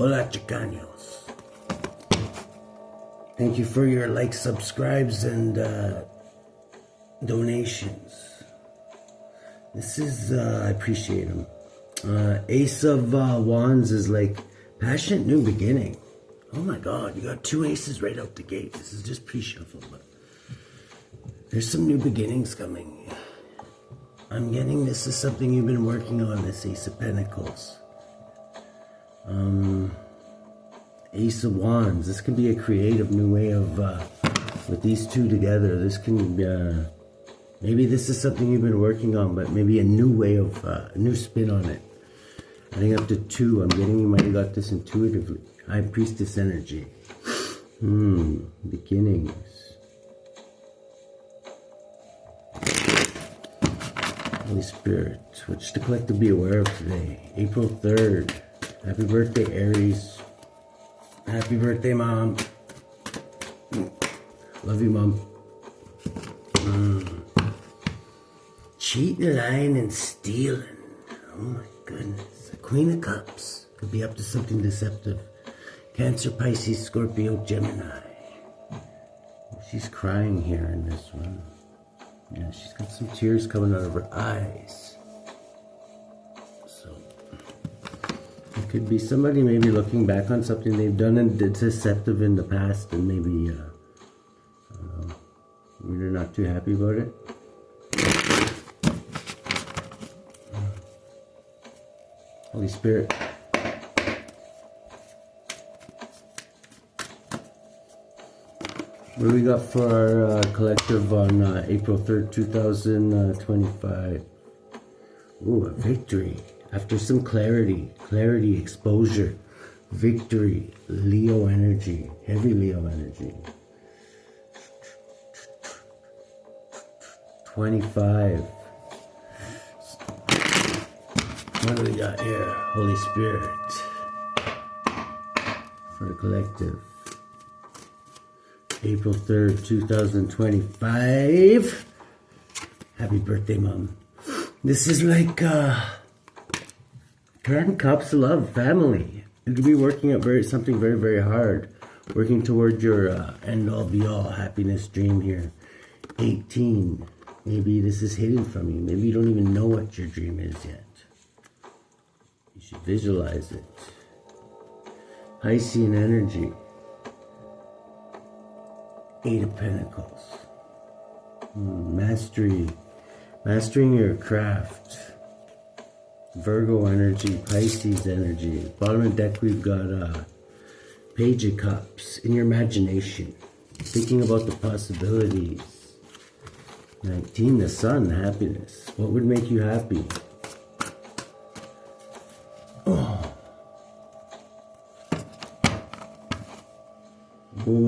Hola Chicanos. Thank you for your likes, subscribes, and donations. This is, I appreciate them. Ace of Wands is like passionate new beginning. Oh my God, you got two aces right out the gate. This is just pre-shuffle, but there's some new beginnings coming. I'm getting this is something you've been working on, this Ace of Pentacles. Ace of Wands. This can be a creative new way of, with these two together, this can be, maybe this is something you've been working on, but maybe a new way of, a new spin on it. Adding up to 2, I'm getting you might have got this intuitively. High Priestess energy. Beginnings. Holy Spirit, what's the collective be aware of today? April 3rd. Happy birthday, Aries. Happy birthday, Mom. Love you, Mom. Cheating, lying, and stealing. Oh my goodness. The Queen of Cups. Could be up to something deceptive. Cancer, Pisces, Scorpio, Gemini. She's crying here in this one. Yeah, she's got some tears coming out of her eyes. So, it could be somebody maybe looking back on something they've done and did deceptive in the past, and maybe they're not too happy about it. Holy Spirit. What do we got for our collective on April 3rd, 2025? Ooh, a victory. After some clarity, exposure, victory, Leo energy, heavy Leo energy. 25. What do we got here? Holy Spirit. For the collective. April 3rd, 2025. Happy birthday, Mom. This is like 10 cups of love, family. You could be working at something very, very hard. Working toward your end-all, be-all happiness dream here. 18. Maybe this is hidden from you. Maybe you don't even know what your dream is yet. You should visualize it. Piscean energy. 8 of Pentacles. Mastery. Mastering your craft. Virgo energy. Pisces energy. Bottom of the deck we've got Page of Cups. In your imagination. Thinking about the possibilities. 19. The Sun. Happiness. What would make you happy? Oh,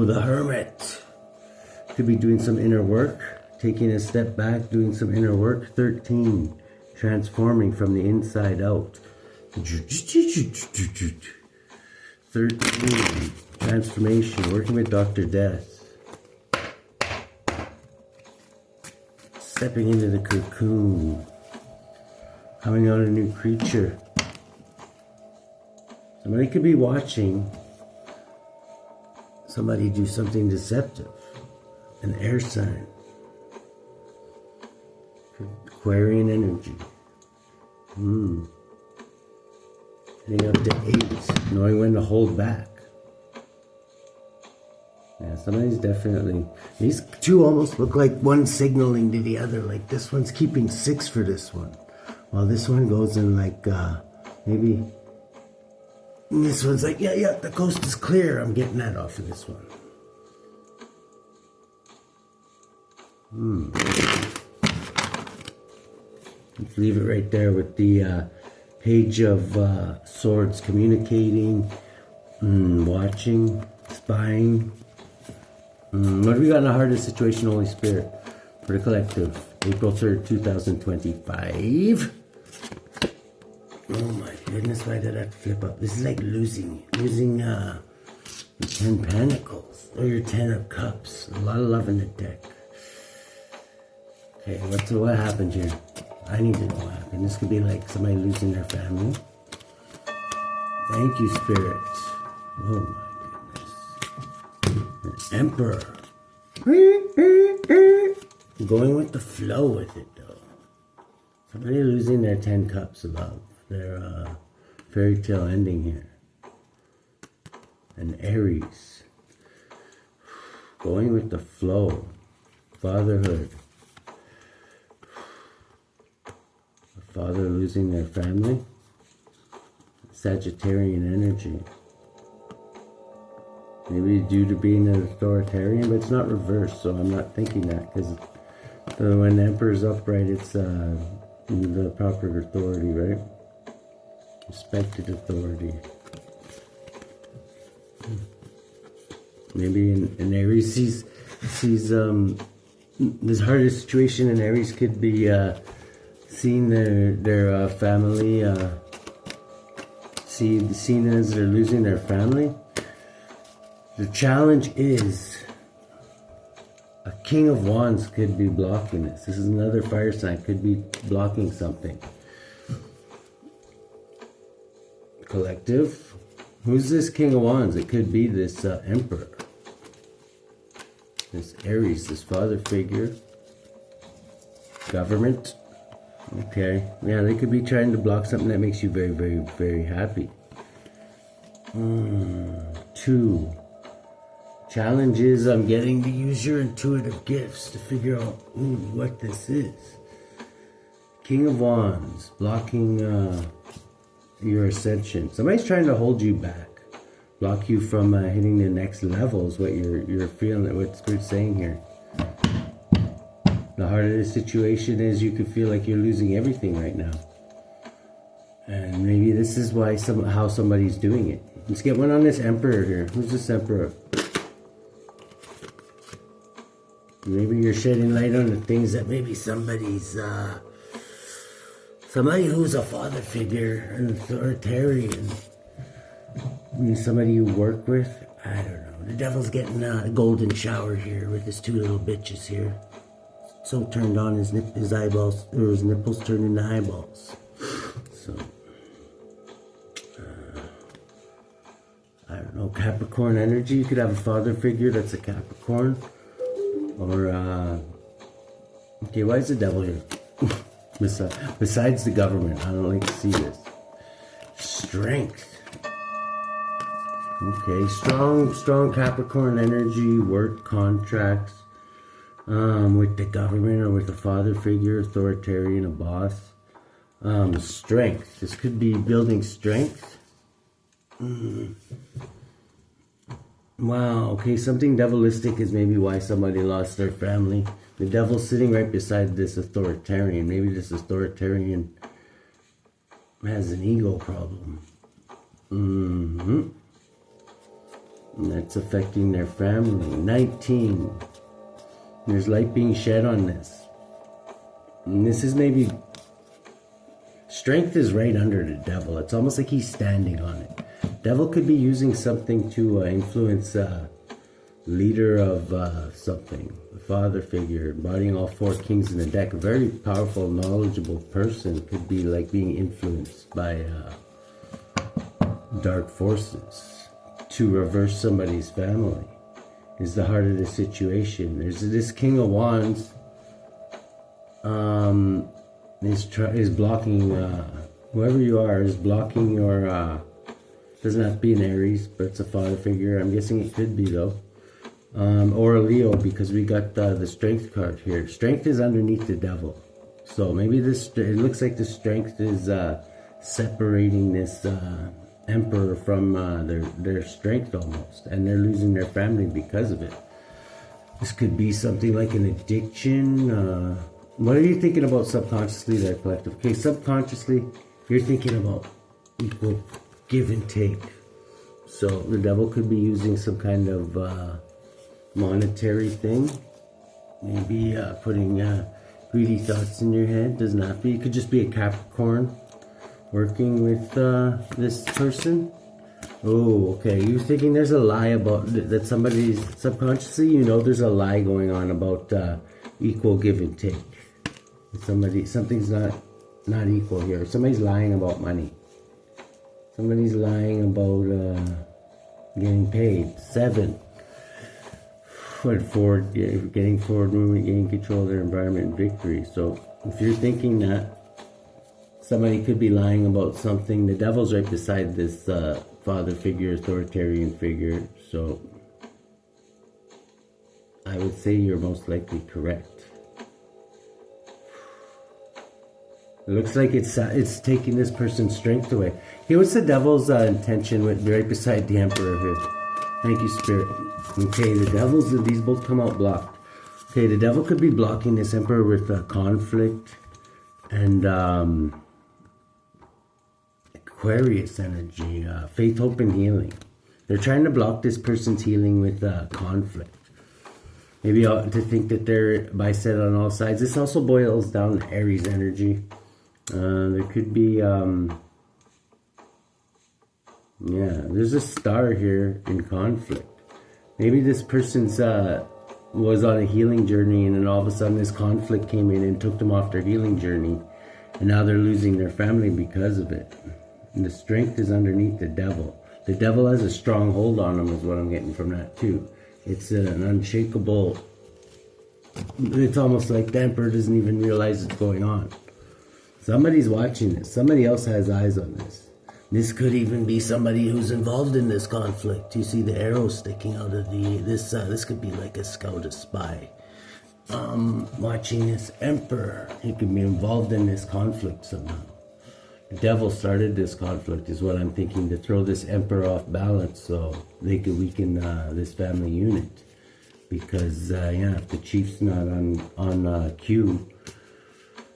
the Hermit. Could be doing some inner work, taking a step back, doing some inner work. 13, transforming from the inside out. 13, transformation, working with Dr. Death. Stepping into the cocoon. Coming out a new creature. Somebody could be watching somebody do something deceptive. An air sign. Aquarian energy. Heading up to 8. Knowing when to hold back. Yeah, somebody's definitely... These two almost look like one signaling to the other. Like this one's keeping 6 for this one. While this one goes in like, maybe... And this one's like, yeah, the coast is clear. I'm getting that off of this one. Let's leave it right there with the Page of Swords, communicating, watching, spying. What do we got in the hardest situation, Holy Spirit? For the collective, April 3rd, 2025. Oh my goodness, why did I flip up? This is like losing your 10 Pentacles, or your 10 of Cups. A lot of love in the deck. Okay, what happened here? I need to know what happened. This could be like somebody losing their family. Thank you, Spirit. Oh my goodness. An Emperor. Going with the flow with it though. Somebody losing their 10 cups of love. Their fairy tale ending here. An Aries. Going with the flow. Fatherhood. A father losing their family. Sagittarian energy. Maybe due to being an authoritarian, but it's not reversed, so I'm not thinking that, because when the Emperor's upright, it's the proper authority, right? Respected authority. Maybe in Aries sees this hardest situation in Aries could be seeing their family seen as they're losing their family. The challenge is a King of Wands could be blocking this. This is another fire sign, could be blocking something. Collective. Who's this King of Wands? It could be this Emperor. This Aries, this father figure. Government. Okay. Yeah, they could be trying to block something that makes you very, very, very happy. 2. Challenge is I'm getting to use your intuitive gifts to figure out what this is. King of Wands, blocking your ascension. Somebody's trying to hold you back. Block you from hitting the next level is what you're feeling, what Spirit's saying here. The heart of the situation is you could feel like you're losing everything right now. And maybe this is why how somebody's doing it. Let's get one on this Emperor here. Who's this Emperor? Maybe you're shedding light on the things that maybe somebody who's a father figure, an authoritarian, somebody you work with. I don't know. The devil's getting a golden shower here with his 2 little bitches here. So turned on his eyeballs, or his nipples turned into eyeballs. So, I don't know, Capricorn energy. You could have a father figure that's a Capricorn. Or, okay, why is the devil here? Besides the government, I don't like to see this. Strength. Okay, strong Capricorn energy, work, contracts, with the government or with a father figure, authoritarian, a boss. Strength. This could be building strength. Wow, okay, something devilistic is maybe why somebody lost their family. The devil's sitting right beside this authoritarian. Maybe this authoritarian has an ego problem. And that's affecting their family. 19. There's light being shed on this. And this is maybe... Strength is right under the devil. It's almost like he's standing on it. Devil could be using something to influence leader of something. A father figure, embodying all 4 kings in the deck. A very powerful, knowledgeable person could be like being influenced by dark forces to reverse somebody's family. Is the heart of the situation. There's this King of Wands is blocking, whoever you are is blocking your, doesn't have to be an Aries, but it's a father figure. I'm guessing it could be though. Or a Leo, because we got the strength card here. Strength is underneath the devil. So maybe it looks like the strength is separating this Emperor from their strength almost. And they're losing their family because of it. This could be something like an addiction. What are you thinking about subconsciously there, collective? Okay, subconsciously, you're thinking about equal give and take. So the devil could be using some kind of monetary thing. Maybe putting greedy thoughts in your head. Doesn't have to be. It could just be a Capricorn working with this person. Oh, okay. You're thinking there's a lie about that somebody's subconsciously, you know there's a lie going on about equal give and take. Something's not equal here. Somebody's lying about money. Somebody's lying about getting paid. 7. Forward, getting forward movement, gaining control of their environment, and victory. So if you're thinking that somebody could be lying about something, the devil's right beside this father figure, authoritarian figure. So I would say you're most likely correct. It looks like it's taking this person's strength away. Here, what's the devil's intention with right beside the emperor here? Thank you, Spirit. Okay, the devil's, these both come out blocked. Okay, the devil could be blocking this emperor with conflict and Aquarius energy, faith, hope, and healing. They're trying to block this person's healing with conflict. Maybe to think that they're bisect on all sides. This also boils down to Aries energy. There could be, there's a star here in conflict. Maybe this person's was on a healing journey, and then all of a sudden this conflict came in and took them off their healing journey, and now they're losing their family because of it. And the strength is underneath the devil. The devil has a strong hold on them, is what I'm getting from that too. It's an unshakable. It's almost like the emperor doesn't even realize it's going on. Somebody's watching this. Somebody else has eyes on this. This could even be somebody who's involved in this conflict. You see the arrow sticking out of this could be like a scout, a spy. Watching this emperor. He could be involved in this conflict somehow. The devil started this conflict is what I'm thinking, to throw this emperor off balance so they could weaken this family unit. Because, if the chief's not on cue,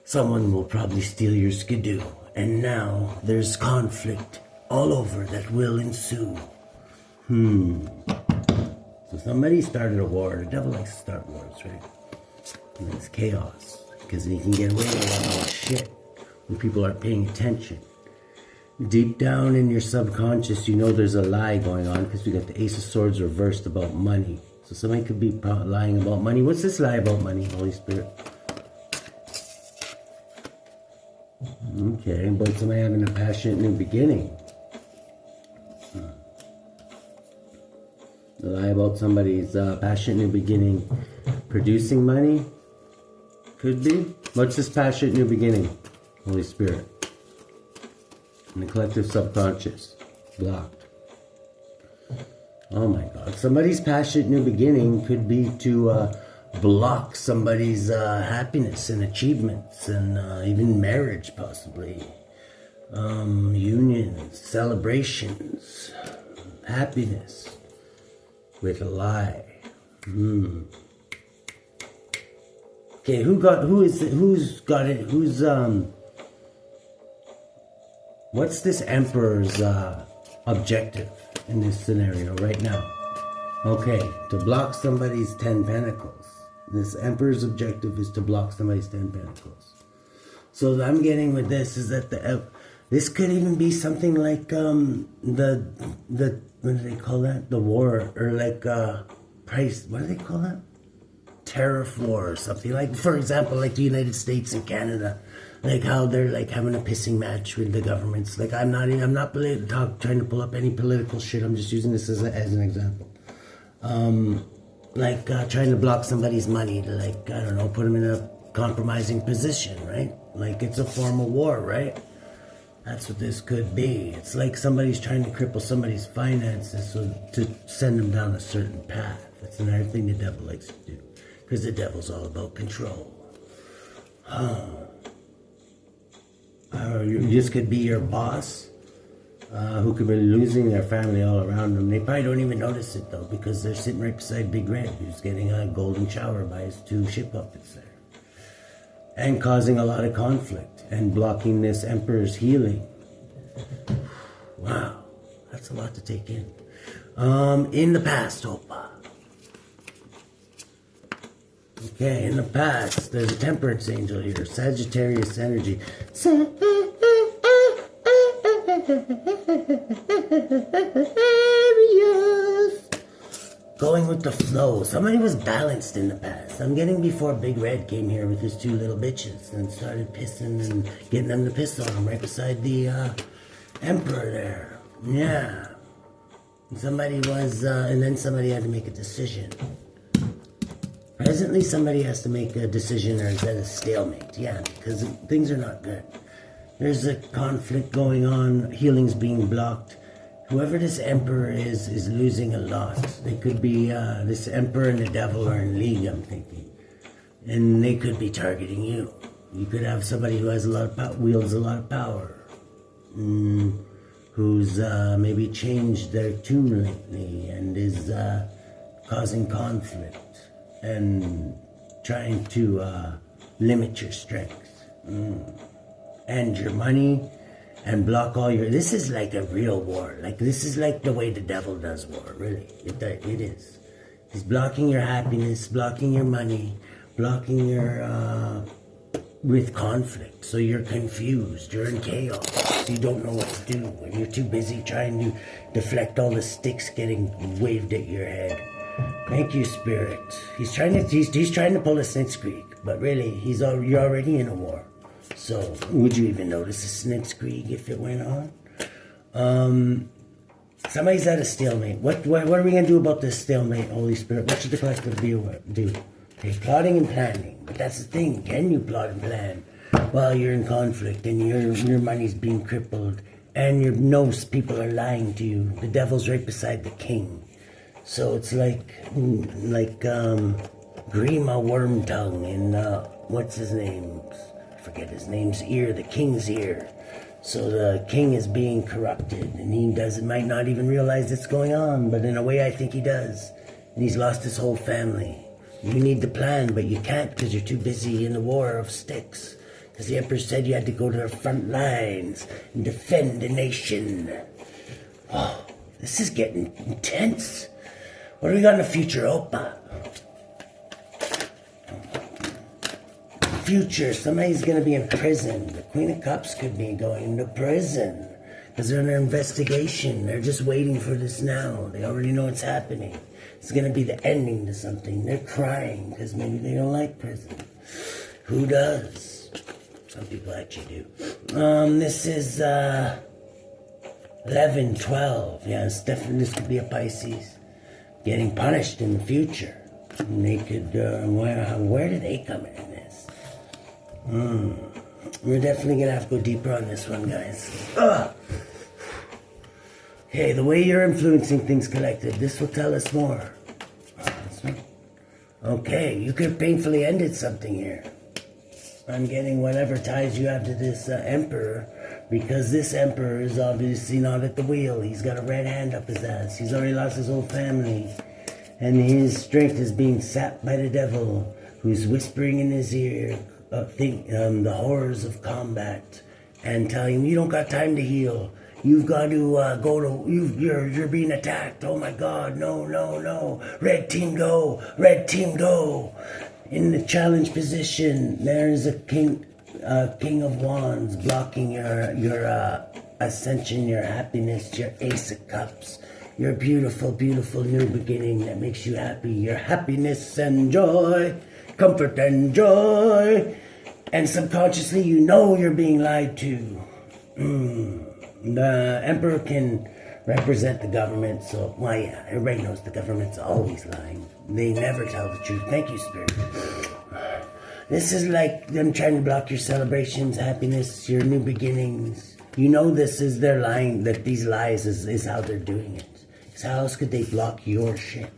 someone will probably steal your skidoo. And now there's conflict all over that will ensue. So somebody started a war. The devil likes to start wars, right? And it's chaos. Because he can get away with a lot of shit when people aren't paying attention. Deep down in your subconscious, you know there's a lie going on, because we got the Ace of Swords reversed about money. So somebody could be lying about money. What's this lie about money, Holy Spirit? Okay, but somebody having a passionate new beginning. The lie about somebody's passionate new beginning producing money? Could be. What's this passionate new beginning, Holy Spirit? In the collective subconscious. Blocked. Oh my God. Somebody's passionate new beginning could be to block somebody's happiness and achievements and even marriage possibly. Unions, celebrations, happiness with a lie. Okay, what's this emperor's objective in this scenario right now? Okay, to block somebody's 10 pentacles. This emperor's objective is to block somebody's 10 pentacles. So I'm getting with this is that this could even be something like the what do they call that? The war, or like what do they call that? Tariff war or something. Like, for example, like the United States and Canada, like how they're like having a pissing match with the governments. Like I'm not trying to pull up any political shit. I'm just using this as an example. Trying to block somebody's money to, like, I don't know, put them in a compromising position, right? Like it's a form of war, right? That's what this could be. It's like somebody's trying to cripple somebody's finances so to send them down a certain path. That's another thing the devil likes to do. Because the devil's all about control. This could be your boss, who could be losing their family all around them. They probably don't even notice it, though, because they're sitting right beside Big Red, who's getting a golden shower by his 2 ship puppets there. And causing a lot of conflict and blocking this emperor's healing. Wow, that's a lot to take in. In the past, Opa. Okay, in the past, there's a temperance angel here, Sagittarius energy. Going with the flow. Somebody was balanced in the past. I'm getting before Big Red came here with his 2 little bitches and started pissing and getting them to piss on him right beside the Emperor there. Yeah. Somebody was, and then somebody had to make a decision. Presently, somebody has to make a decision, or is that a stalemate? Yeah, because things are not good. There's a conflict going on, healing's being blocked. Whoever this emperor is losing a lot. They could be, this emperor and the devil are in league, I'm thinking. And they could be targeting you. You could have somebody who has a lot of power, wields a lot of power. Who's maybe changed their tune lately and is causing conflict and trying to limit your strength and your money and block all your... This is like a real war. Like, this is like the way the devil does war, really. It is. He's blocking your happiness, blocking your money, blocking your... with conflict. So you're confused, you're in chaos, you don't know what to do, and you're too busy trying to deflect all the sticks getting waved at your head. Thank you, Spirit. He's trying to pull a Snitskrieg, but really, you're already in a war. So, would you even notice a Snitskrieg if it went on? Somebody's at a stalemate. What are we going to do about this stalemate, Holy Spirit? What should the collective do? Okay, plotting and planning. But that's the thing. Can you plot and plan while you're in conflict and your money's being crippled and you know people are lying to you? The devil's right beside the king. So it's like Grima Wormtongue in, what's his name? I forget his name's ear, the king's ear. So the king is being corrupted and he might not even realize it's going on, but in a way I think he does. And he's lost his whole family. You need to plan, but you can't because you're too busy in the war of sticks. Because the Emperor said you had to go to the front lines and defend the nation. Oh, this is getting intense. What do we got in the future, Opa? Future, somebody's going to be in prison. The Queen of Cups could be going into prison because they're under investigation. They're just waiting for this now. They already know it's happening. It's going to be the ending to something. They're crying because maybe they don't like prison. Who does? Some people actually do. This is 11, 12. Yeah, it's definitely, this could be a Pisces. Getting punished in the future. And they could, where do they come in this? We're definitely going to have to go deeper on this one, guys. Okay, the way you're influencing things, collective, this will tell us more. Okay, you could have painfully ended something here. I'm getting whatever ties you have to this emperor, because this emperor is obviously not at the wheel. He's got a red hand up his ass. He's already lost his whole family. And his strength is being sapped by the devil, who's whispering in his ear the horrors of combat and telling him, you don't got time to heal. You've got to you're being attacked. Oh my God, no. Red team go, red team go. In the challenge position, there's a king of wands blocking your ascension, your happiness, your ace of cups, your beautiful, beautiful new beginning that makes you happy, your happiness and joy, comfort and joy. And subconsciously, you know you're being lied to. The emperor can represent the government, so, well, yeah, everybody knows the government's always lying. They never tell the truth. Thank you, Spirit. This is like them trying to block your celebrations, happiness, your new beginnings. You know this is their lying, that these lies is how they're doing it. Because how else could they block your shit?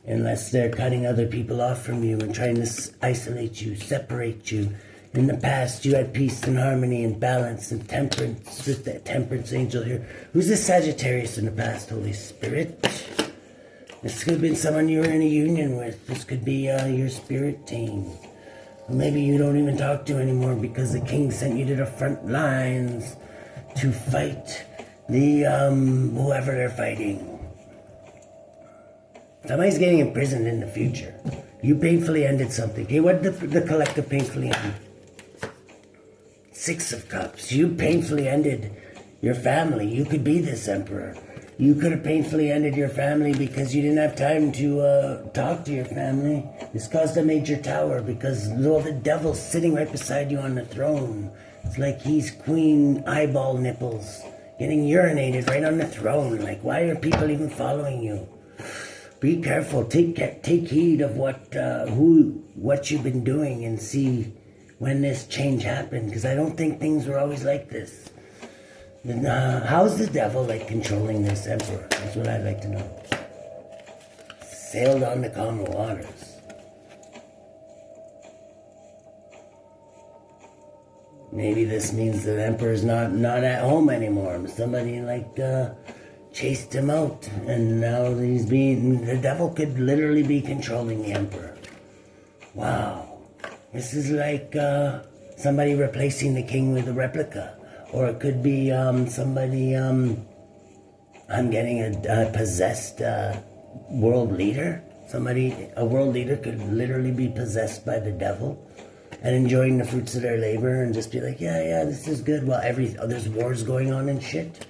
Unless they're cutting other people off from you and trying to isolate you, separate you. In the past, you had peace and harmony and balance and temperance with the temperance angel here. Who's this Sagittarius in the past, Holy Spirit? This could have been someone you were in a union with. This could be your spirit team. Or maybe you don't even talk to anymore because the king sent you to the front lines to fight the, whoever they're fighting. Somebody's getting imprisoned in the future. You painfully ended something. Okay, what did the collective painfully end? Six of Cups. You painfully ended your family. You could be this emperor. You could have painfully ended your family because you didn't have time to talk to your family. This caused a major tower because the devil's sitting right beside you on the throne. It's like he's Queen Eyeball Nipples getting urinated right on the throne. Like, why are people even following you? Be careful. Take heed of what you've been doing and see when this change happened. Because I don't think things were always like this. How's the devil like controlling this emperor? That's what I'd like to know. Sailed on the calm waters. Maybe this means that the emperor's not at home anymore. Somebody like chased him out, and now the devil could literally be controlling the emperor. Wow. This is like somebody replacing the king with a replica. Or it could be somebody, I'm getting a possessed world leader. A world leader could literally be possessed by the devil and enjoying the fruits of their labor and just be like, yeah, this is good. While there's wars going on and shit.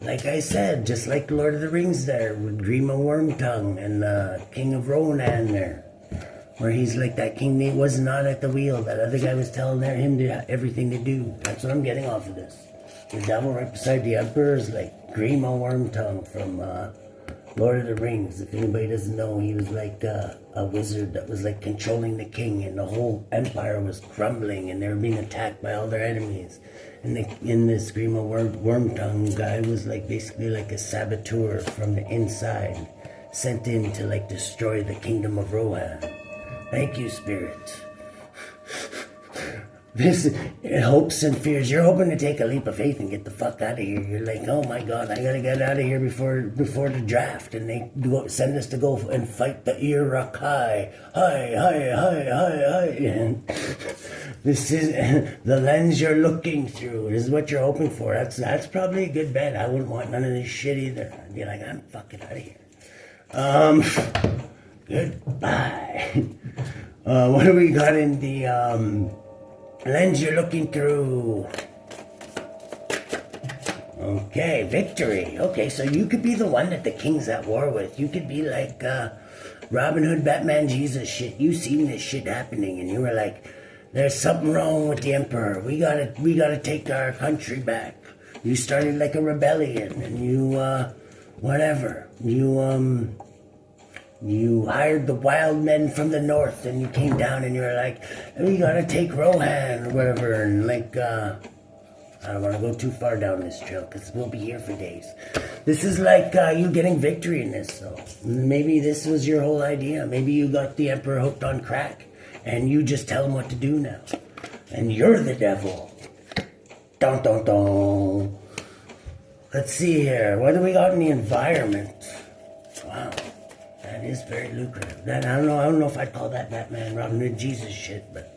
Like I said, just like the Lord of the Rings there with Grima Wormtongue and King of Rohan there. Where he's like that king that was not at the wheel. That other guy was telling him everything to do. That's what I'm getting off of this. The devil right beside the emperor is like Grima Wormtongue from Lord of the Rings. If anybody doesn't know, he was like a wizard that was like controlling the king, and the whole empire was crumbling, and they were being attacked by all their enemies. And in this Grima Wormtongue guy was like basically like a saboteur from the inside, sent in to like destroy the kingdom of Rohan. Thank you, Spirit. This hopes and fears. You're hoping to take a leap of faith and get the fuck out of here. You're like, oh my God, I gotta get out of here before the draft, and they send us to go and fight the Irakai. Hi. And this is the lens you're looking through. This is what you're hoping for. That's probably a good bet. I wouldn't want none of this shit either. I'd be like, I'm fucking out of here. Goodbye. What do we got in the lens you're looking through? Okay, victory. Okay, so you could be the one that the king's at war with. You could be like Robin Hood, Batman, Jesus shit. You seen this shit happening, and you were like, "There's something wrong with the emperor. We gotta take our country back." You started like a rebellion, and you You hired the wild men from the north, and you came down and you were like, we gotta take Rohan or whatever, and like, I don't want to go too far down this trail because we'll be here for days. This is like you getting victory in this, so maybe this was your whole idea. Maybe you got the emperor hooked on crack, and you just tell him what to do now. And you're the devil. Dun dun dun. Let's see here. What do we got in the environment? Wow. That is very lucrative. I don't know if I'd call that Batman, Robin Hood, Jesus shit, but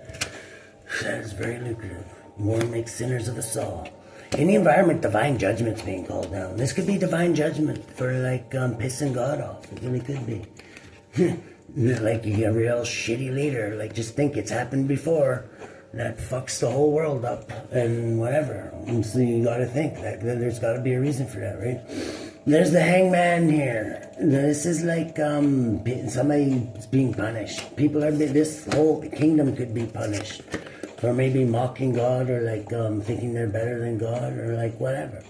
that is very lucrative. More makes sinners of us all. In the environment, divine judgment's being called down. This could be divine judgment for like pissing God off. It really could be. Like a real shitty leader. Like just think it's happened before. That fucks the whole world up and whatever. And so you gotta think that there's gotta be a reason for that, right? There's the hangman here. This is like somebody's being punished. This whole kingdom could be punished for maybe mocking God or like thinking they're better than God or like whatever.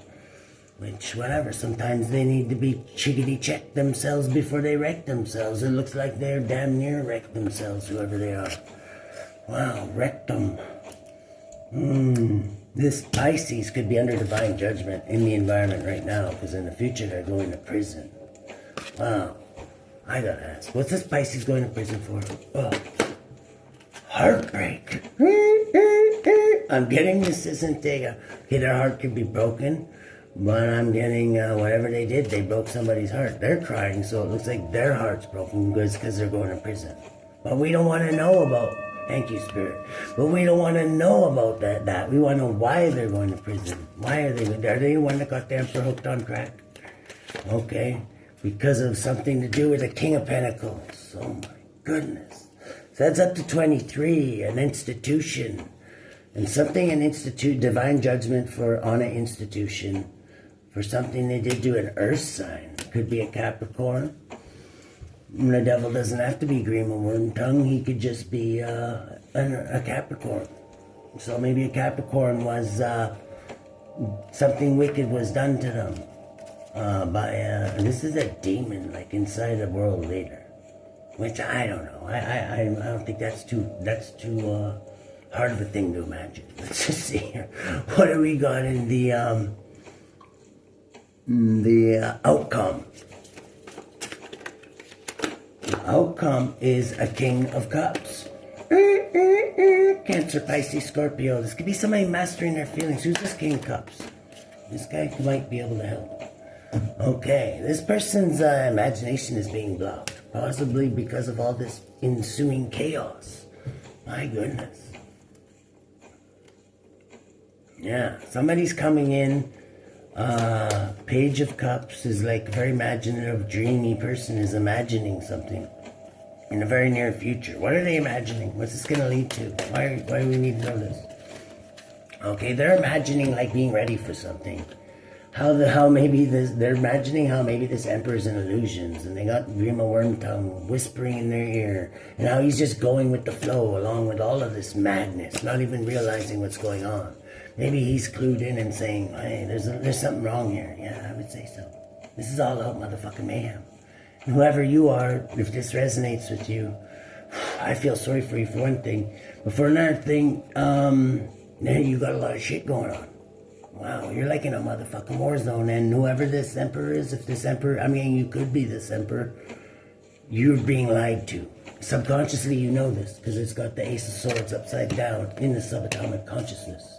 Whatever. Sometimes they need to be chickadee checked themselves before they wreck themselves. It looks like they're damn near wrecked themselves, whoever they are. Wow, wrecked them. This Pisces could be under divine judgment in the environment right now, because in the future they're going to prison. Wow. I gotta ask, what's this Pisces going to prison for? Oh. Heartbreak. I'm getting this isn't their heart could be broken, but I'm getting whatever they did, they broke somebody's heart. They're crying, so it looks like their heart's broken because they're going to prison. But we don't want to know about. Thank you, Spirit. But we don't want to know about that. We want to know why they're going to prison. Why are they the one that got the emperor hooked on crack? Okay. Because of something to do with the King of Pentacles. Oh my goodness. So that's up to 23, an institution. And something divine judgment on an institution for something they did to an earth sign. Could be a Capricorn. The devil doesn't have to be green with worm tongue. He could just be a Capricorn. So maybe a Capricorn was something wicked was done to them by this is a demon, like inside a world leader, which I don't know. I don't think that's too hard of a thing to imagine. Let's just see here. What do we got in the outcome? The outcome is a King of Cups. Cancer, Pisces, Scorpio. This could be somebody mastering their feelings. Who's this King of Cups? This guy might be able to help. Okay, this person's imagination is being blocked, possibly because of all this ensuing chaos. My goodness. Yeah, somebody's coming in. Page of Cups is like a very imaginative, dreamy person is imagining something in the very near future. What are they imagining? What's this going to lead to? Why do we need to know this? Okay, they're imagining like being ready for something. They're imagining how maybe this emperor's an illusions, and they got Grima Wormtongue whispering in their ear, and how he's just going with the flow along with all of this madness, not even realizing what's going on. Maybe he's clued in and saying, hey, there's something wrong here. Yeah, I would say so. This is all out motherfucking mayhem. And whoever you are, if this resonates with you, I feel sorry for you for one thing. But for another thing, you got a lot of shit going on. Wow, you're like in a motherfucking war zone. And whoever this emperor is, if this emperor, I mean, you could be this emperor, you're being lied to. Subconsciously, you know this, because it's got the Ace of Swords upside down in the subatomic consciousness.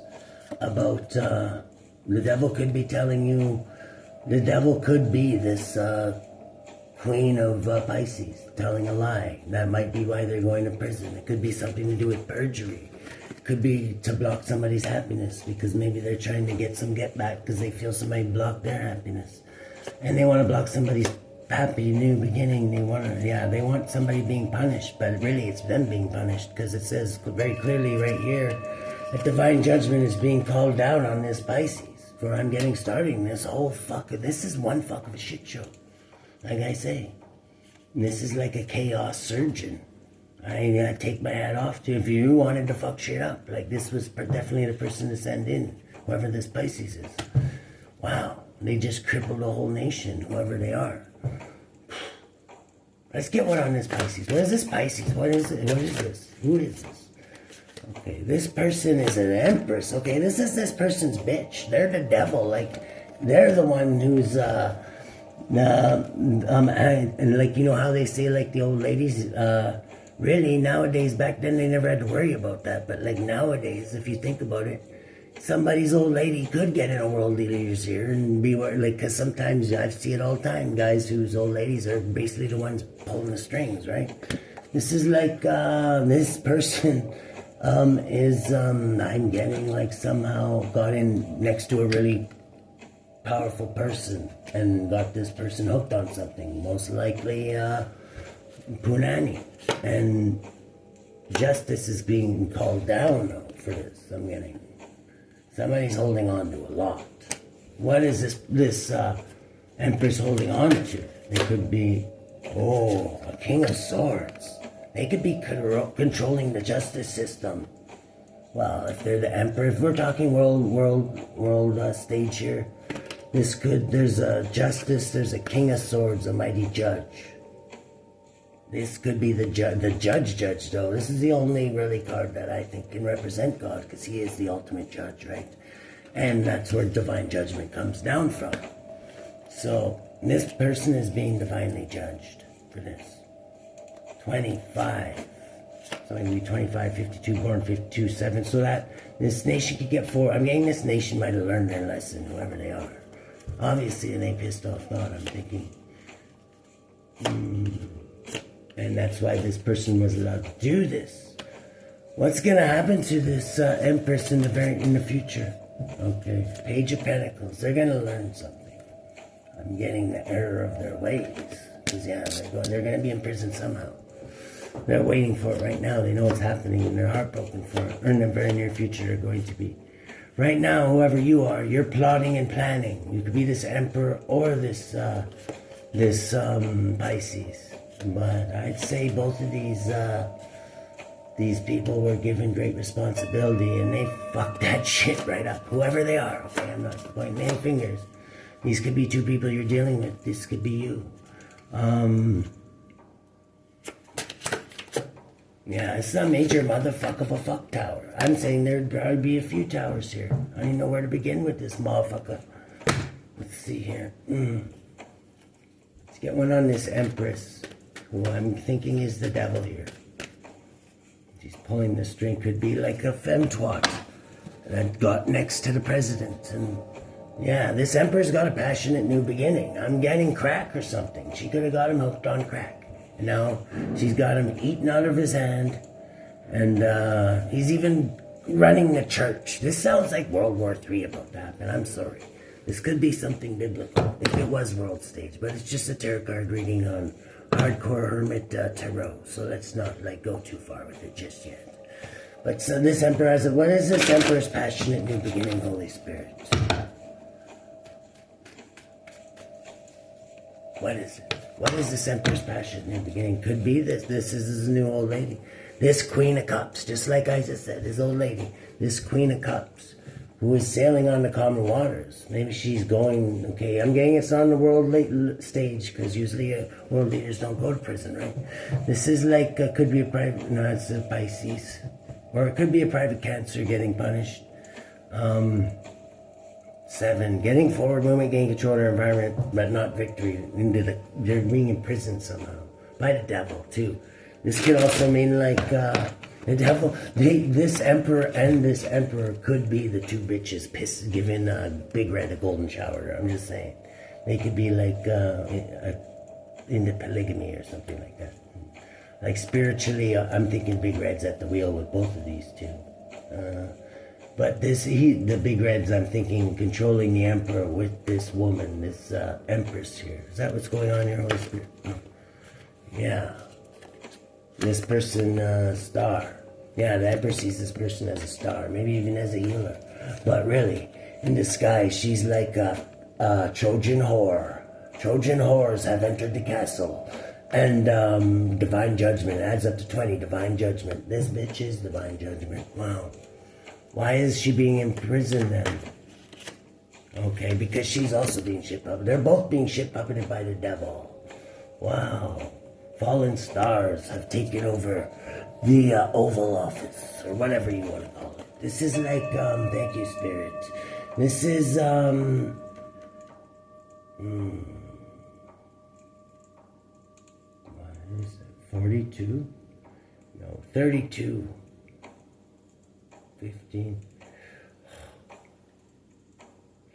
About the devil could be telling you, the devil could be this Queen of Pisces telling a lie. That might be why they're going to prison. It could be something to do with perjury. It could be to block somebody's happiness, because maybe they're trying to get some get back because they feel somebody blocked their happiness, and they want to block somebody's happy new beginning. They want somebody being punished, but really it's them being punished, because it says very clearly right here that divine judgment is being called down on this Pisces. For I'm getting starting this whole this is one fuck of a shit show. Like I say, this is like a chaos surgeon. I take my hat off to if you wanted to fuck shit up. Like this was definitely the person to send in, whoever this Pisces is. Wow, they just crippled a whole nation, whoever they are. Let's get one on this Pisces. What is this Pisces? What is it? What is this? Who is this? Okay, this person is an empress. Okay, this is this person's bitch. They're the devil. Like, they're the one who's, and like, you know how they say, like, the old ladies, really, nowadays, back then, they never had to worry about that. But, like, nowadays, if you think about it, somebody's old lady could get in a world leader's ear and be, like, because sometimes I see it all the time, guys whose old ladies are basically the ones pulling the strings, right? This is like, this person... I'm getting like somehow got in next to a really powerful person and got this person hooked on something, most likely Punani, and justice is being called down for this. I'm getting somebody's holding on to a lot. What is this Empress holding on to? It could be a King of Swords. They could be controlling the justice system. Well, if they're the emperor, if we're talking world stage here, there's a justice, there's a King of Swords, a mighty judge. This could be the judge though. This is the only really card that I think can represent God, because he is the ultimate judge, right? And that's where divine judgment comes down from. So this person is being divinely judged for this. 25. So it would be 25, 52, born 52, 7. So that this nation could get 4. I'm getting this nation might have learned their lesson, whoever they are. Obviously, and they pissed off God, I'm thinking. And that's why this person was allowed to do this. What's going to happen to this Empress in the future? Okay, Page of Pentacles. They're going to learn something. I'm getting the error of their ways. Because, yeah, they're going to be in prison somehow. They're waiting for it right now. They know what's happening, and they're heartbroken for it. Or in the very near future, they're going to be. Right now, whoever you are, you're plotting and planning. You could be this Emperor or this Pisces. But I'd say both of these these people were given great responsibility and they fucked that shit right up. Whoever they are, okay, I'm not pointing any fingers. These could be two people you're dealing with. This could be you. Yeah, it's a major motherfucker of a fuck tower. I'm saying there'd probably be a few towers here. I don't even know where to begin with this motherfucker. Let's see here. Let's get one on this Empress, who I'm thinking is the devil here. She's pulling the string. Could be like a femtwat that got next to the president. And yeah, this Emperor's got a passionate new beginning. I'm getting crack or something. She could have got him hooked on crack. And now she's got him eaten out of his hand. And he's even running the church. This sounds like World War III about to happen. I'm sorry. This could be something biblical if it was world stage. But it's just a tarot card reading on hardcore hermit tarot. So let's not like go too far with it just yet. But so this Emperor has a, what is this Emperor's passionate new beginning, Holy Spirit? What is it? What is this Emperor's passion in the beginning? Could be this. This is his new old lady. This Queen of Cups, just like I just said, his old lady. This Queen of Cups, who is sailing on the common waters. Maybe she's going, okay, I'm getting it's on the world stage, because usually world leaders don't go to prison, right? This is like, could be a private, no, it's a Pisces. Or it could be a private Cancer getting punished. 7, getting forward movement, getting control of their environment, but not victory. They're being imprisoned somehow by the devil too. This could also mean like the devil. This Emperor and this Emperor could be the two bitches giving Big Red a golden shower. I'm just saying, they could be like into polygamy or something like that. Like spiritually, I'm thinking Big Red's at the wheel with both of these two. But the Big Reds, I'm thinking, controlling the Emperor with this woman, this Empress here. Is that what's going on here, Holy Spirit? Yeah. This person, star. Yeah, the Empress sees this person as a star, maybe even as a healer. But really, in disguise, she's like a Trojan whore. Trojan whores have entered the castle. And divine judgment adds up to 20, divine judgment. This bitch is divine judgment. Wow. Why is she being imprisoned then? Okay, because she's also being shit puppeted. They're both being shit puppeted by the devil. Wow. Fallen stars have taken over the Oval Office, or whatever you want to call it. This is like, thank you, Spirit. This is, what is it, 42? No, 32. 15,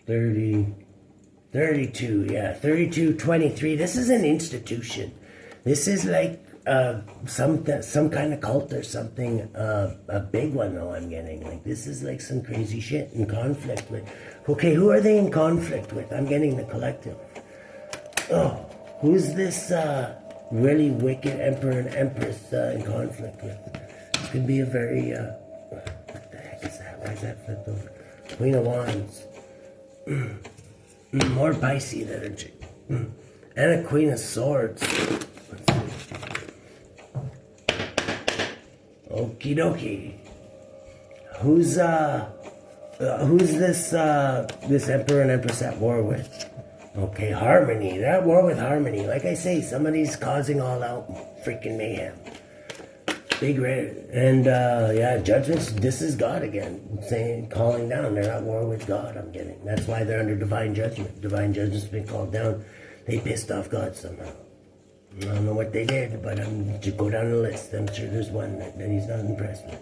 30, 32, yeah, 32, 23. This is an institution. This is like some kind of cult or something, a big one though I'm getting. Like this is like some crazy shit in conflict with. Okay, who are they in conflict with? I'm getting the collective. Oh, who's this really wicked Emperor and Empress in conflict with? This could be a very... Why is that flipped over? Queen of Wands. More Pisces energy. And a Queen of Swords. Okie dokie. Who's this Emperor and Empress at war with? Okay, harmony. They're at war with harmony. Like I say, somebody's causing all out freaking mayhem. Big Red. And yeah, judgments, this is God again. Saying, calling down. They're at war with God, I'm getting. That's why they're under divine judgment. Divine judgment's been called down. They pissed off God somehow. I don't know what they did, but to go down the list. I'm sure there's one that he's not impressed with.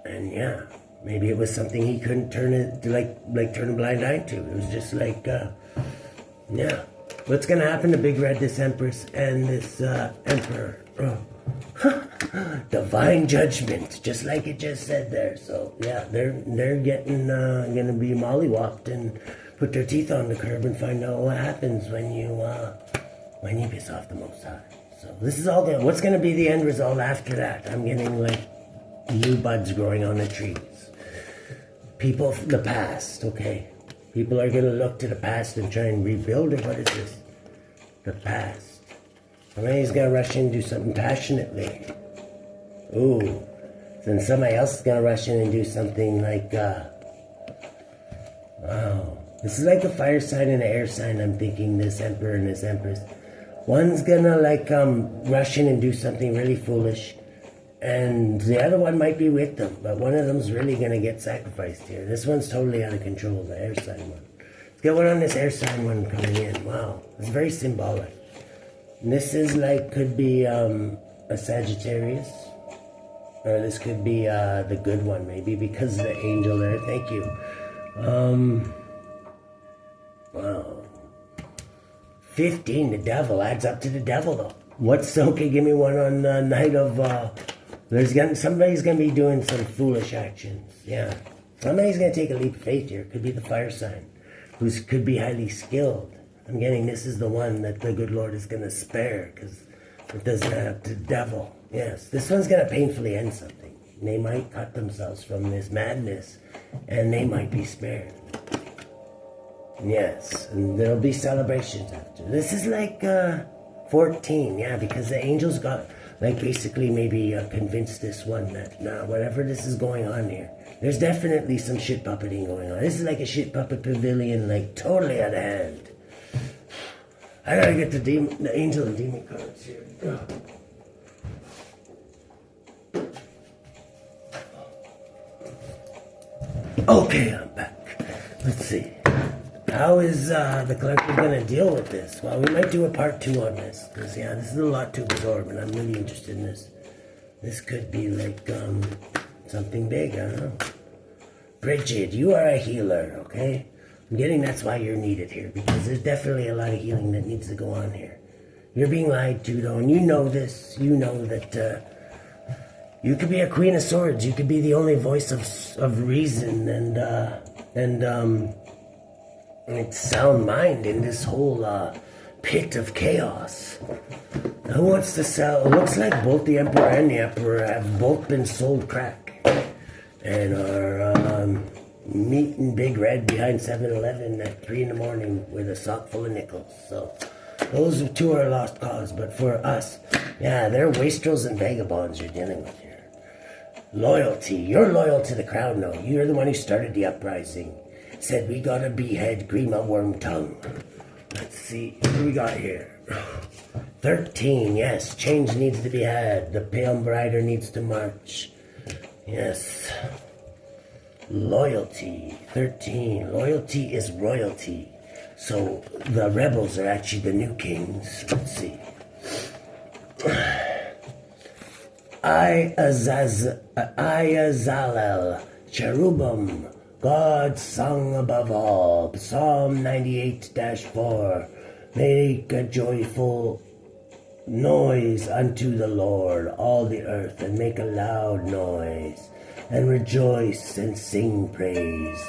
And yeah, maybe it was something he couldn't turn it, like turn a blind eye to. It was just like, yeah. What's going to happen to Big Red, this Empress, and this Emperor? Oh. Divine judgment, just like it just said there. So yeah, they're getting gonna be mollywopped and put their teeth on the curb and find out what happens when you piss off the Most High. So this is all good. What's gonna be the end result after that? I'm getting like new buds growing on the trees. People from the past, okay. People are gonna look to the past and try and rebuild it. What is this? The past. Somebody's gonna rush in and do something passionately. Ooh. Then somebody else is gonna rush in and do something like, wow. This is like a fire sign and an air sign. I'm thinking this emperor and this empress. One's gonna like rush in and do something really foolish, and the other one might be with them, but one of them's really gonna get sacrificed here. This one's totally out of control, the air sign one. Let's get one on this air sign one coming in. Wow, it's very symbolic. And this is like, could be a Sagittarius, or this could be the good one maybe, because of the angel there. Thank you. Wow. 15, the devil, adds up to the devil though. What's, okay, give me one on the night of, somebody's gonna be doing some foolish actions, yeah. Somebody's gonna take a leap of faith here, could be the fire sign, could be highly skilled. I'm getting this is the one that the good Lord is gonna spare, because it doesn't add up to the devil. Yes, this one's gonna painfully end something. They might cut themselves from this madness, and they might be spared. Yes, and there'll be celebrations after. This is like 14, yeah, because the angels got, like, basically maybe convinced this one that, nah, whatever this is going on here, there's definitely some shit puppeting going on. This is like a shit puppet pavilion, like, totally out of hand. I gotta get the angel and demon cards here. Okay, I'm back. Let's see. How is the collective going to deal with this? Well, we might do a part 2 on this, because, yeah, this is a lot to absorb, and I'm really interested in this. This could be, like, something big, I don't know. Bridget, you are a healer, okay? I'm getting that's why you're needed here, because there's definitely a lot of healing that needs to go on here. You're being lied to, though, and you know this. You know that you could be a Queen of Swords. You could be the only voice of reason and sound mind in this whole pit of chaos. Who wants to sell? It looks like both the Emperor and the Emperor have both been sold crack and are meeting Big Red behind 7-Eleven at 3 in the morning with a sock full of nickels. So those two are a lost cause, but for us, yeah, they're wastrels and vagabonds you're dealing with here. Loyalty. You're loyal to the crown, though. You're the one who started the uprising. Said we gotta behead Grima Worm Tongue. Let's see, what do we got here? 13, yes, change needs to be had. The Pale Rider needs to march. Yes. Loyalty, 13. Loyalty is royalty. So the rebels are actually the new kings. Let's see. Ayazalel, Cherubim, God sung above all. Psalm 98-4. Make a joyful noise unto the Lord, all the earth, and make a loud noise, and rejoice and sing praise.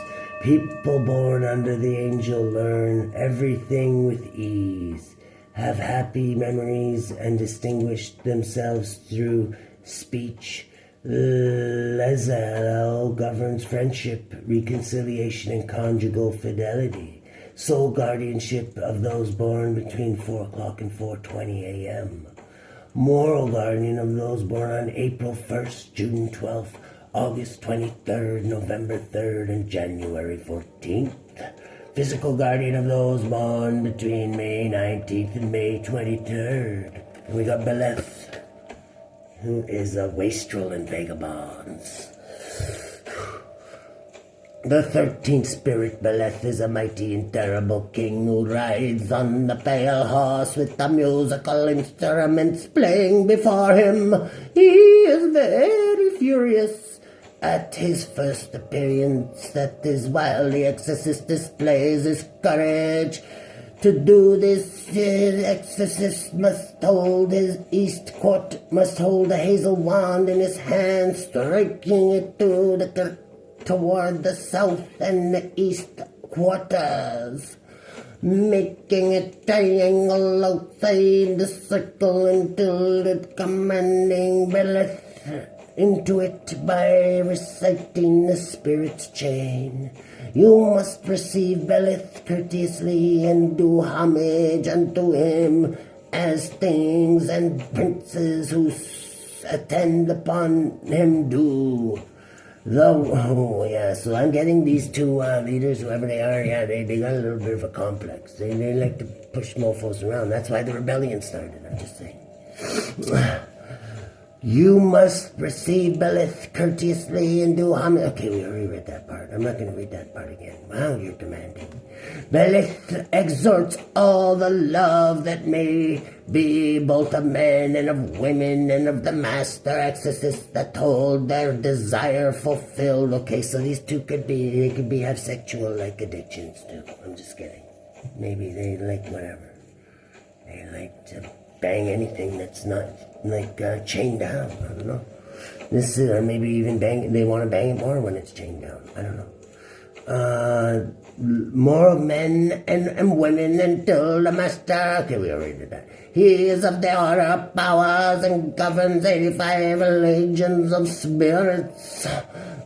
People born under the angel learn everything with ease, have happy memories, and distinguish themselves through speech. Lezalel governs friendship, reconciliation, and conjugal fidelity. Sole guardianship of those born between 4 o'clock and 4:20 a.m. Moral guardian of those born on April 1st, June 12th, August 23rd, November 3rd, and January 14th. Physical guardian of those born between May 19th and May 23rd. And we got Beleth, who is a wastrel and vagabonds. The 13th spirit, Beleth, is a mighty and terrible king who rides on the pale horse with the musical instruments playing before him. He is very furious at his first appearance that his wily exorcist displays his courage. To do this, the exorcist must hold his east court, must hold a hazel wand in his hand, striking it toward the south and the east quarters, making a triangle outside the circle until it commanding Beleth into it by reciting the spirit's chain. You must receive Beleth courteously and do homage unto him as kings and princes who attend upon him do. So I'm getting these two leaders, whoever they are, they got a little bit of a complex. They like to push mofos around. That's why the rebellion started, I'm just saying. You must receive Belith courteously and do homage. Okay, we already read that part. I'm not going to read that part again. Wow, you're demanding. Belith exhorts all the love that may be both of men and of women and of the master exorcists that hold their desire fulfilled. Okay, so these two could have sexual like addictions too. I'm just kidding. Maybe they like whatever. They like to bang anything that's not like chained down. I don't know. Or maybe even they want to bang it more when it's chained down. I don't know. More of men and women until the master. Okay, we already did that. He is of the order of powers and governs 85 legions of spirits.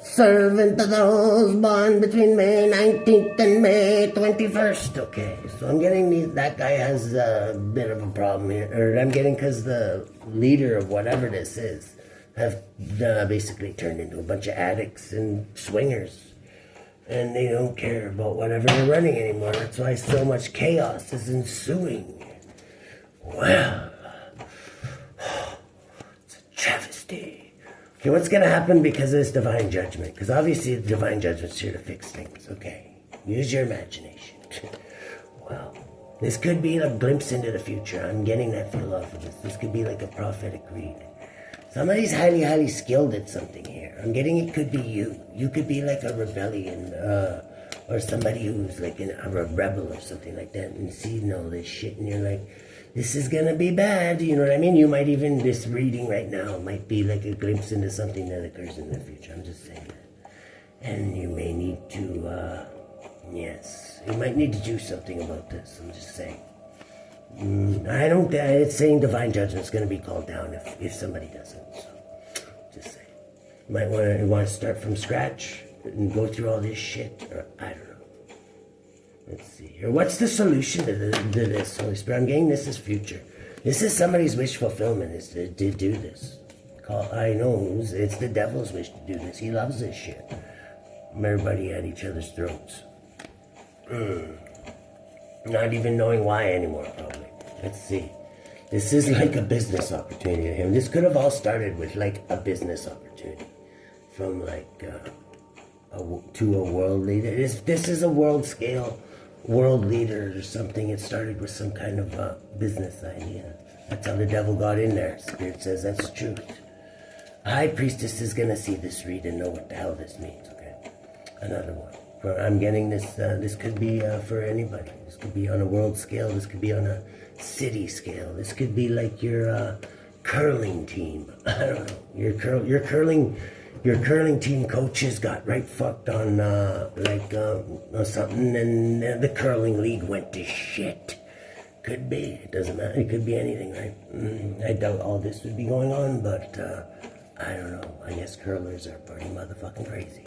Servant to those born between May 19th and May 21st. Okay, so I'm getting that guy has a bit of a problem here. Or I'm getting because the leader of whatever this is have basically turned into a bunch of addicts and swingers. And they don't care about whatever they're running anymore. That's why so much chaos is ensuing. Well, it's a travesty. Okay, what's going to happen because of this divine judgment? Because obviously the divine judgment's here to fix things, okay? Use your imagination. Well, this could be a glimpse into the future. I'm getting that feel off of this. This could be like a prophetic read. Somebody's highly, highly skilled at something here. I'm getting it could be you. You could be like a rebellion, or somebody who's like a rebel or something like that and seeing all this shit and you're like, this is gonna be bad, you know what I mean? You might even, this reading right now might be like a glimpse into something that occurs in the future. I'm just saying that. And you may need to, yes, you might need to do something about this. I'm just saying. It's saying divine judgment's going to be called down if somebody doesn't. So, just saying. You might want to start from scratch and go through all this shit, or I don't know. Let's see here. What's the solution to this, Holy Spirit? I'm getting this is future. This is somebody's wish fulfillment, is to do this. I know it's the devil's wish to do this. He loves this shit. Everybody at each other's throats. Not even knowing why anymore, probably. Let's see. This is like a business opportunity to him. This could have all started with like a business opportunity. From like to a world leader. This is a world scale world leader or something. It started with some kind of business idea. That's how the devil got in there. Spirit says that's the truth. A high priestess is going to see this read and know what the hell this means. Okay. Another one. I'm getting this, this could be for anybody. This could be on a world scale. This could be on a city scale. This could be like your curling team. I don't know. Your curling team coaches got right fucked on something, and the curling league went to shit. Could be. It doesn't matter. It could be anything, right? I doubt all this would be going on, but I don't know. I guess curlers are pretty motherfucking crazy.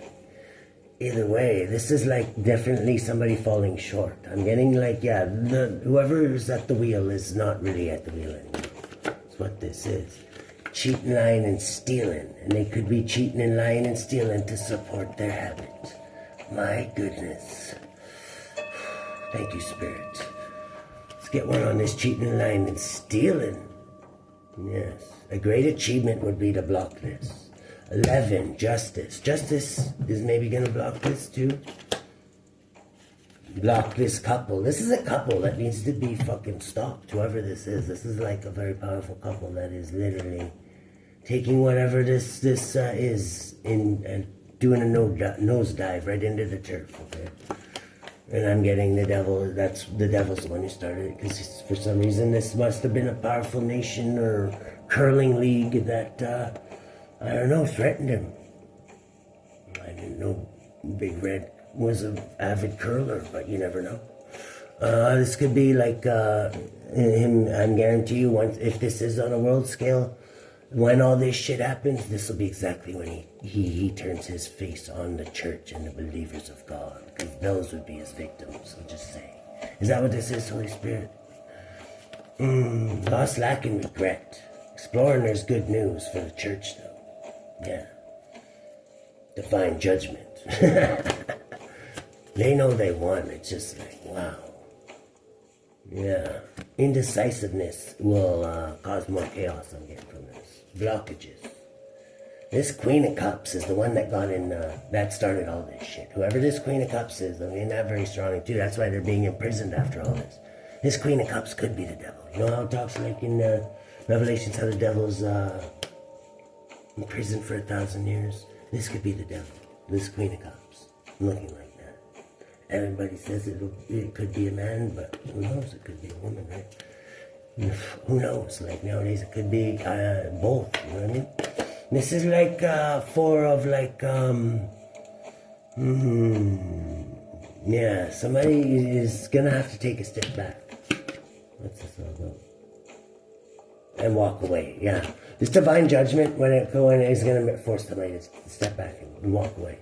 Either way, this is like definitely somebody falling short. I'm getting like, yeah, whoever's at the wheel is not really at the wheel anymore. That's what this is. Cheating, lying, and stealing. And they could be cheating and lying and stealing to support their habits. My goodness. Thank you, Spirit. Let's get one on this cheating and lying and stealing. Yes. A great achievement would be to block this. 11, justice. Justice is maybe going to block this too. Block this couple. This is a couple that needs to be fucking stopped, whoever this is. This is like a very powerful couple that is literally taking whatever this is in and doing a nosedive right into the turf, okay? And I'm getting the devil, the devil's the one who started it, because for some reason this must have been a powerful nation or curling league that, I don't know, threatened him. I didn't know Big Red was an avid curler, but you never know. This could be like him, I guarantee you, if this is on a world scale, when all this shit happens, this will be exactly when he turns his face on the church and the believers of God, because those would be his victims, I'm just saying. Is that what this is, Holy Spirit? Loss, lack, and regret. Exploring, there's good news for the church, though. Yeah. Divine judgment. They know they won. It's just like, wow. Yeah. Indecisiveness will cause more chaos, I'm getting from this. Blockages. This Queen of Cups is the one that got in, that started all this shit. Whoever this Queen of Cups is, I mean, not very strong too. That's why they're being imprisoned after all this. This Queen of Cups could be the devil. You know how it talks like in Revelations how the devil's in prison for 1,000 years? This could be the devil. This Queen of Cups. Looking like that. Everybody says it could be a man, but who knows? It could be a woman, right? Who knows? Like nowadays it could be both, you know what I mean? This is like 4 of like, yeah, somebody is gonna have to take a step back. What's this all about? And walk away, yeah. This divine judgment, when it is gonna force somebody to step back and walk away.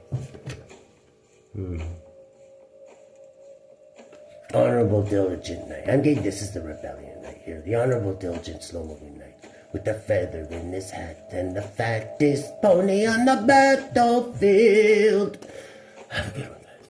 Honorable, diligent knight. This is the rebellion right here. The honorable, diligent, slow-moving knight. With the feather in his hat and the fattest pony on the battlefield. Have a good one.